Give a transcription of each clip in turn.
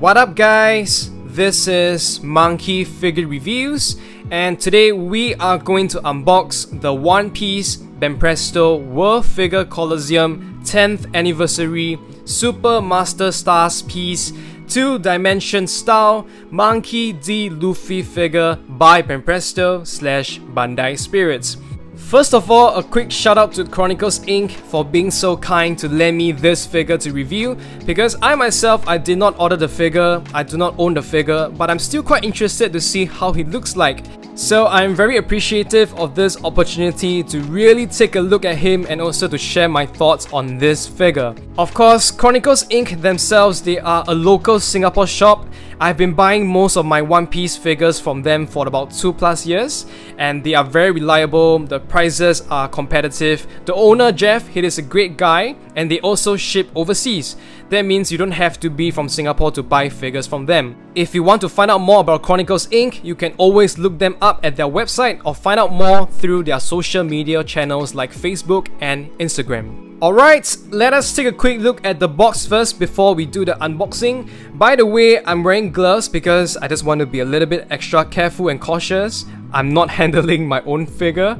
What up guys, this is Monkey Figure Reviews, and today we are going to unbox the One Piece Banpresto World Figure Colosseum 10th Anniversary Super Master Stars Piece 2-Dimension Style Monkey D. Luffy figure by Banpresto / Bandai Spirits. First of all, a quick shout out to Chronicles Inc. for being so kind to lend me this figure to review, because I myself, I did not order the figure, I do not own the figure, but I'm still quite interested to see how he looks like. So I'm very appreciative of this opportunity to really take a look at him and also to share my thoughts on this figure. Of course, Chronicles Inc. themselves, they are a local Singapore shop. I've been buying most of my One Piece figures from them for about 2+ years, and they are very reliable, the prices are competitive. The owner, Jeff, he is a great guy, and they also ship overseas. That means you don't have to be from Singapore to buy figures from them. If you want to find out more about Chronicles Inc., you can always look them up at their website or find out more through their social media channels like Facebook and Instagram. Alright, let us take a quick look at the box first before we do the unboxing. By the way, I'm wearing gloves because I just want to be a little bit extra careful and cautious. I'm not handling my own figure.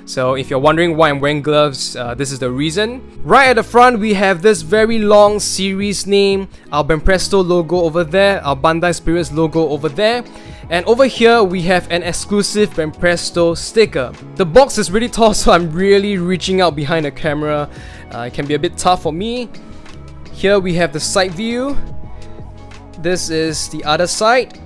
So if you're wondering why I'm wearing gloves, this is the reason. Right at the front, we have this very long series name, our Banpresto logo over there, our Bandai Spirits logo over there. And over here, we have an exclusive Banpresto sticker. The box is really tall, so I'm really reaching out behind the camera. It can be a bit tough for me. Here we have the side view. This is the other side.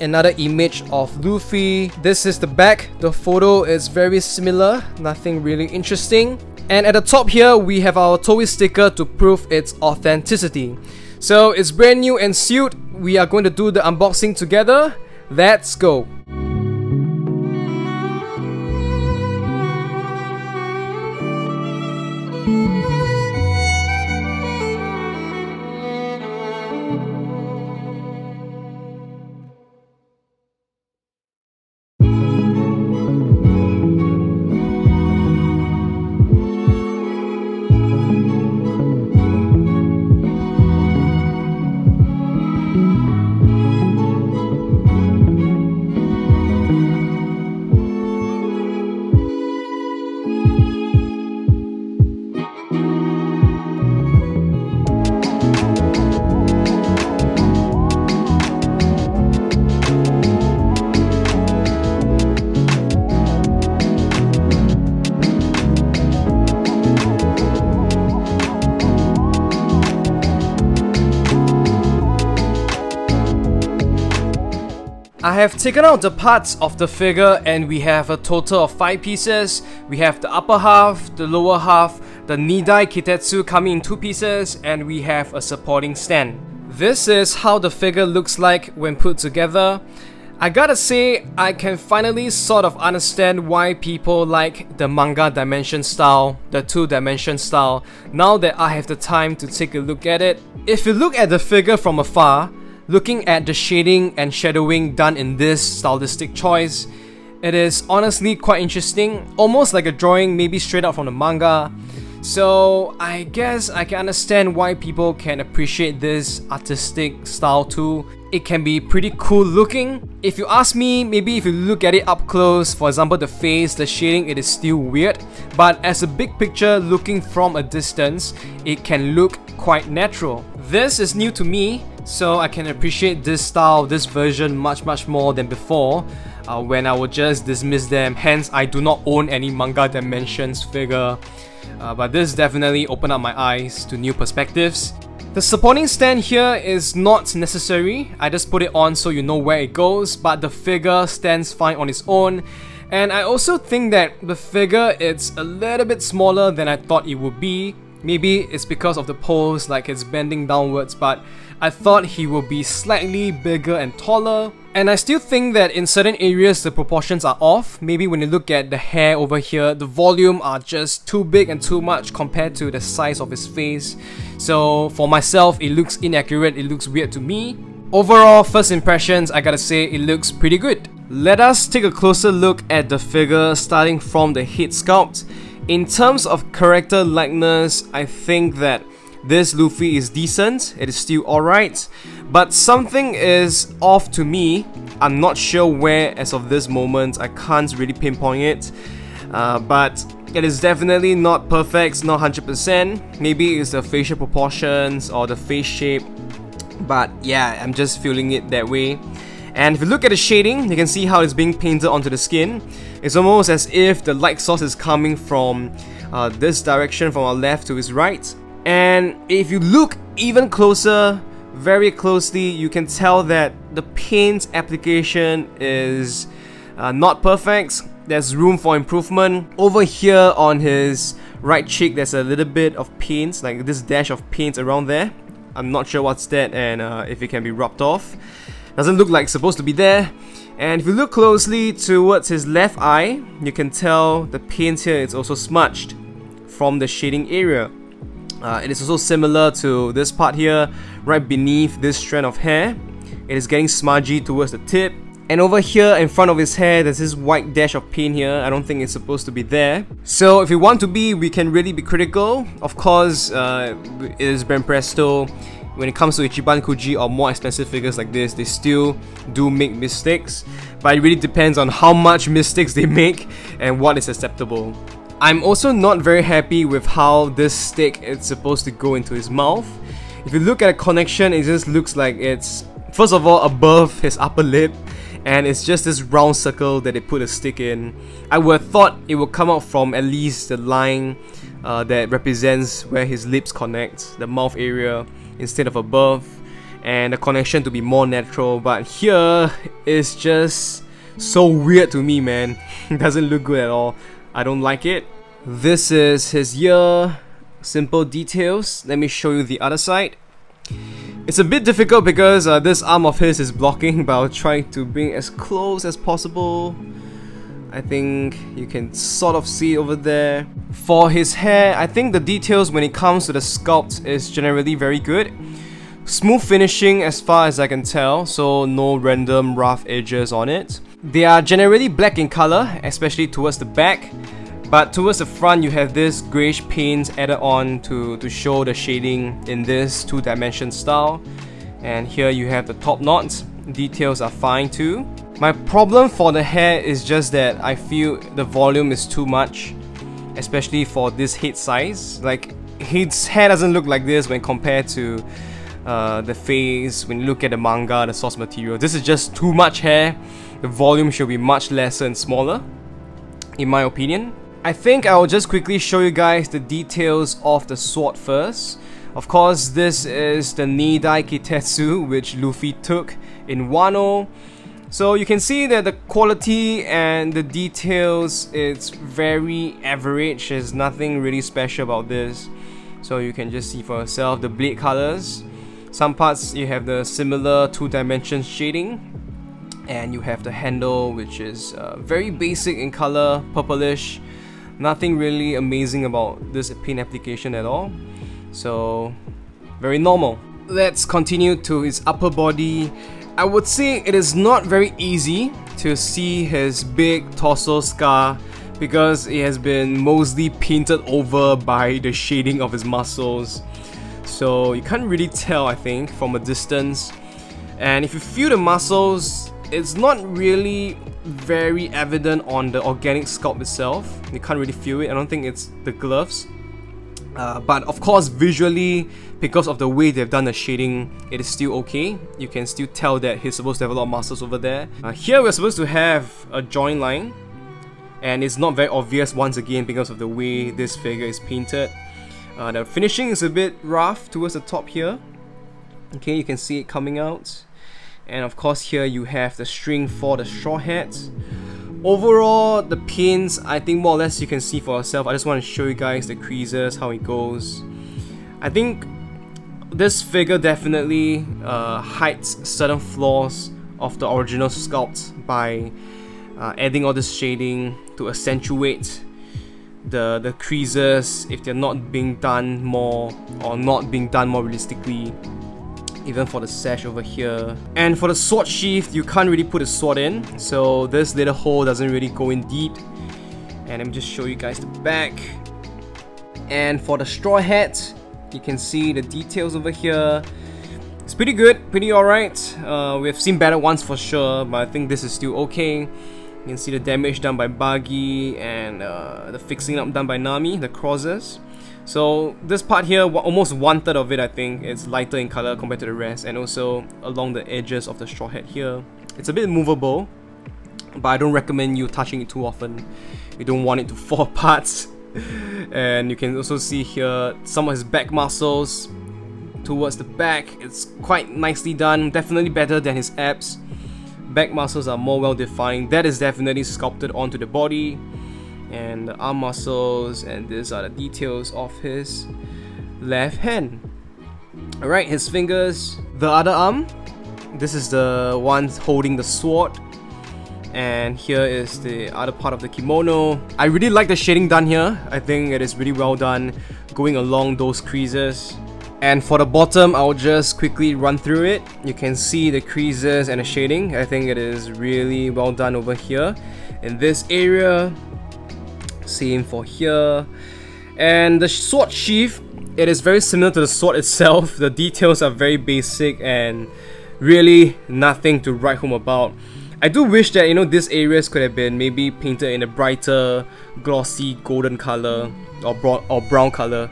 Another image of Luffy. This is the back. The photo is very similar, nothing really interesting. And at the top here, we have our Toei sticker to prove its authenticity. So it's brand new and sealed. We are going to do the unboxing together. Let's go! I have taken out the parts of the figure and we have a total of 5 pieces. We have the upper half, the lower half, the Nidai Kitetsu coming in 2 pieces, and we have a supporting stand. This is how the figure looks like when put together. I gotta say, I can finally sort of understand why people like the manga dimension style, the 2-dimension style, now that I have the time to take a look at it. If you look at the figure from afar, looking at the shading and shadowing done in this stylistic choice, it is honestly quite interesting, almost like a drawing maybe straight out from the manga. So I guess I can understand why people can appreciate this artistic style too. It can be pretty cool looking. If you ask me, maybe if you look at it up close, for example the face, the shading, it is still weird. But as a big picture looking from a distance, it can look quite natural. This is new to me, so I can appreciate this style, this version much more than before, when I would just dismiss them. Hence, I do not own any manga dimensions figure. But this definitely opened up my eyes to new perspectives. The supporting stand here is not necessary. I just put it on so you know where it goes, but the figure stands fine on its own. And I also think that the figure is a little bit smaller than I thought it would be. Maybe it's because of the pose, like it's bending downwards, but I thought he would be slightly bigger and taller. And I still think that in certain areas the proportions are off. Maybe when you look at the hair over here, the volume are just too big and too much compared to the size of his face. So for myself, it looks inaccurate, it looks weird to me. Overall, first impressions, I gotta say it looks pretty good. Let us take a closer look at the figure starting from the head sculpt. In terms of character likeness, I think that this Luffy is decent, it is still alright, but something is off to me. I'm not sure where as of this moment, I can't really pinpoint it, but it is definitely not perfect, it's not 100%. Maybe it's the facial proportions or the face shape, but yeah, I'm just feeling it that way. And if you look at the shading, you can see how it's being painted onto the skin. It's almost as if the light source is coming from this direction, from our left to his right. And if you look even closer, very closely, you can tell that the paint application is not perfect. There's room for improvement. Over here on his right cheek, there's a little bit of paint, like this dash of paint around there. I'm not sure what's that and if it can be rubbed off. Doesn't look like it's supposed to be there. And if you look closely towards his left eye, you can tell the paint here is also smudged from the shading area. It is also similar to this part here, right beneath this strand of hair. It is getting smudgy towards the tip. And over here in front of his hair, there's this white dash of paint here. I don't think it's supposed to be there. So if we want to be, we can really be critical. Of course, it is Banpresto. When it comes to Ichiban Kuji or more expensive figures like this, they still do make mistakes, but it really depends on how much mistakes they make and what is acceptable. I'm also not very happy with how this stick is supposed to go into his mouth. If you look at a connection, it just looks like it's, first of all, above his upper lip, and it's just this round circle that they put a stick in. I would have thought it would come out from at least the line that represents where his lips connect, the mouth area, instead of above, and the connection to be more natural. But here it's just so weird to me, man. It doesn't look good at all. I don't like it. This is his ear, simple details. Let me show you the other side. It's a bit difficult because this arm of his is blocking, but I'll try to bring as close as possible. I think you can sort of see over there. For his hair, I think the details when it comes to the sculpt is generally very good. Smooth finishing as far as I can tell, so no random rough edges on it. They are generally black in color, especially towards the back, but towards the front you have this greyish paint added on to show the shading in this two-dimension style. And here you have the top knot. Details are fine too. My problem for the hair is just that I feel the volume is too much, especially for this head size. Like, his hair doesn't look like this when compared to the face when you look at the manga, the source material. This is just too much hair. The volume should be much lesser and smaller, in my opinion. I think I will just quickly show you guys the details of the sword first. Of course, this is the Nidai Kitetsu, which Luffy took in Wano. So you can see that the quality and the details, it's very average. There's nothing really special about this. So you can just see for yourself the blade colors. Some parts you have the similar two-dimension shading, and you have the handle, which is very basic in color, purplish. Nothing really amazing about this paint application at all. So very normal. Let's continue to his upper body. I would say it is not very easy to see his big torso scar because it has been mostly painted over by the shading of his muscles. So you can't really tell, I think, from a distance. And if you feel the muscles, it's not really very evident on the organic sculpt itself. You can't really feel it. I don't think it's the gloves. But of course, visually, because of the way they've done the shading, it is still okay. You can still tell that he's supposed to have a lot of muscles over there. Here we're supposed to have a joint line, and it's not very obvious once again because of the way this figure is painted. The finishing is a bit rough towards the top here. Okay, you can see it coming out. And of course here you have the string for the straw hat. Overall, the pins, I think more or less you can see for yourself. I just want to show you guys the creases, how it goes. I think this figure definitely hides certain flaws of the original sculpt by adding all this shading to accentuate the creases if they're not being done more, or not being done more realistically. Even for the sash over here. And for the sword sheath, you can't really put a sword in, so this little hole doesn't really go in deep. And let me just show you guys the back. And for the straw hat, You can see the details over here. It's pretty good, pretty alright. We've seen better ones for sure, but I think this is still okay. You can see the damage done by Buggy and the fixing up done by Nami, the crosses. So this part here, almost 1/3 of it I think, is lighter in color compared to the rest, and also along the edges of the straw hat here. It's a bit movable, but I don't recommend you touching it too often. You don't want it to fall apart. And you can also see here some of his back muscles towards the back. It's quite nicely done, definitely better than his abs. Back muscles are more well defined. That is definitely sculpted onto the body. And the arm muscles, and these are the details of his left hand. Alright, his fingers. The other arm, this is the one holding the sword. And here is the other part of the kimono. I really like the shading done here. I think it is really well done, going along those creases. And for the bottom, I'll just quickly run through it. You can see the creases and the shading. I think it is really well done over here in this area. Same for here. And the sword sheath, it is very similar to the sword itself. The details are very basic and really nothing to write home about. I do wish that, you know, these areas could have been maybe painted in a brighter, glossy, golden color or brown color.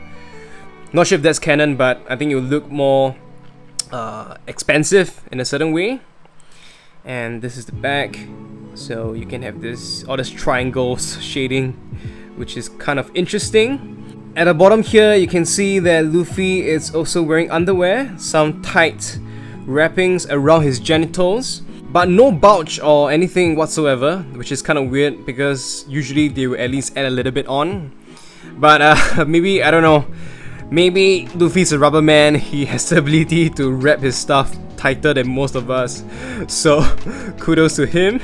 Not sure if that's canon, but I think it would look more expensive in a certain way. And this is the back. So you can have all this triangles shading, which is kind of interesting. At the bottom here, you can see that Luffy is also wearing underwear, some tight wrappings around his genitals, but no bulge or anything whatsoever, which is kind of weird because usually they will at least add a little bit on. But maybe, I don't know, maybe Luffy's a rubber man. He has the ability to wrap his stuff tighter than most of us, so kudos to him.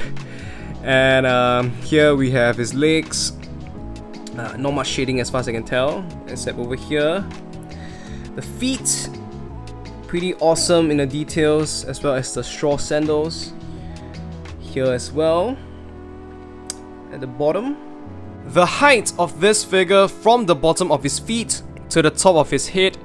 And here we have his legs. Not much shading as far as I can tell, except over here. The feet, pretty awesome in the details, as well as the straw sandals. Here as well. At the bottom. The height of this figure from the bottom of his feet to the top of his head,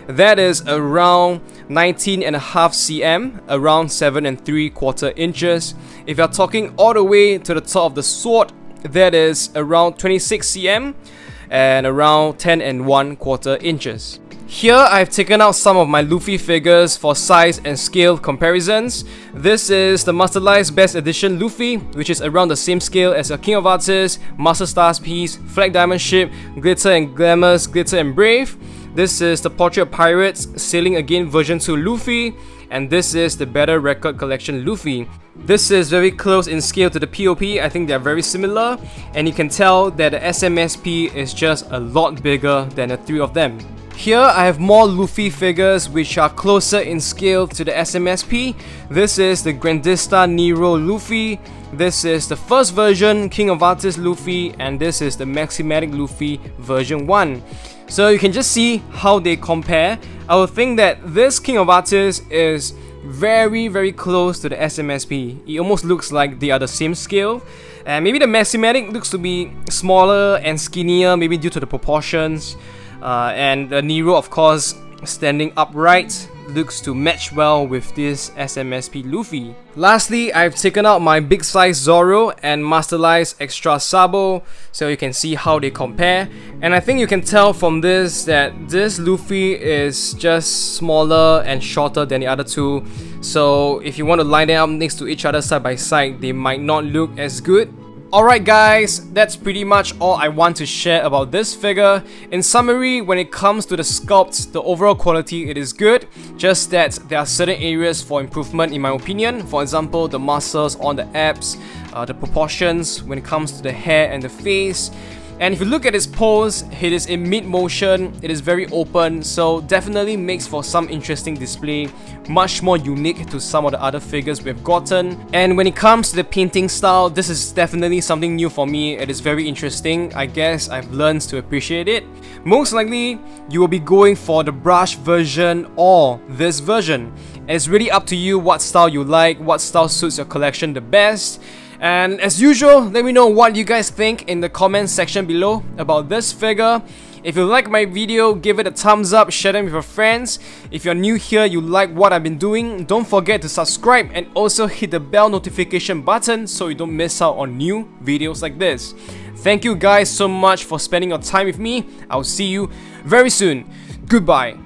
that is around 19.5 cm, around 7 3/4 inches. If you're talking all the way to the top of the sword, that is around 26 cm and around 10 1/4 inches. Here I've taken out some of my Luffy figures for size and scale comparisons. This is the Masterlise Best Edition Luffy, which is around the same scale as a King of Artists, Master Stars piece, Flag Diamond Ship, Glitter and Glamours, Glitter and Brave. This is the Portrait of Pirates, Sailing Again version 2 Luffy, and this is the Better Record Collection Luffy. This is very close in scale to the POP. I think they're very similar, and you can tell that the SMSP is just a lot bigger than the three of them. Here I have more Luffy figures which are closer in scale to the SMSP. This is the Grandista Nero Luffy, this is the first version King of Artists Luffy, and this is the Maximatic Luffy version 1. So you can just see how they compare. I would think that this King of Artists is very close to the SMSP. It almost looks like they are the same scale. And maybe the Maximatic looks to be smaller and skinnier, maybe due to the proportions. And the Nero, of course, standing upright, looks to match well with this SMSP Luffy. Lastly, I've taken out my big size Zoro and Masterlise Extra Sabo, so you can see how they compare. And I think you can tell from this that this Luffy is just smaller and shorter than the other two. So if you want to line them up next to each other side by side, they might not look as good. Alright guys, that's pretty much all I want to share about this figure. In summary, when it comes to the sculpts, the overall quality, it is good, just that there are certain areas for improvement in my opinion. For example, the muscles on the abs, the proportions when it comes to the hair and the face. And if you look at his pose, it is in mid-motion, it is very open, so definitely makes for some interesting display, much more unique to some of the other figures we've gotten. And when it comes to the painting style, this is definitely something new for me. It is very interesting. I guess I've learned to appreciate it. Most likely, you will be going for the brush version or this version. And it's really up to you what style you like, what style suits your collection the best. And as usual, let me know what you guys think in the comment section below about this figure. If you like my video, give it a thumbs up, share them with your friends. If you're new here, you like what I've been doing, don't forget to subscribe and also hit the bell notification button so you don't miss out on new videos like this. Thank you guys so much for spending your time with me. I'll see you very soon. Goodbye.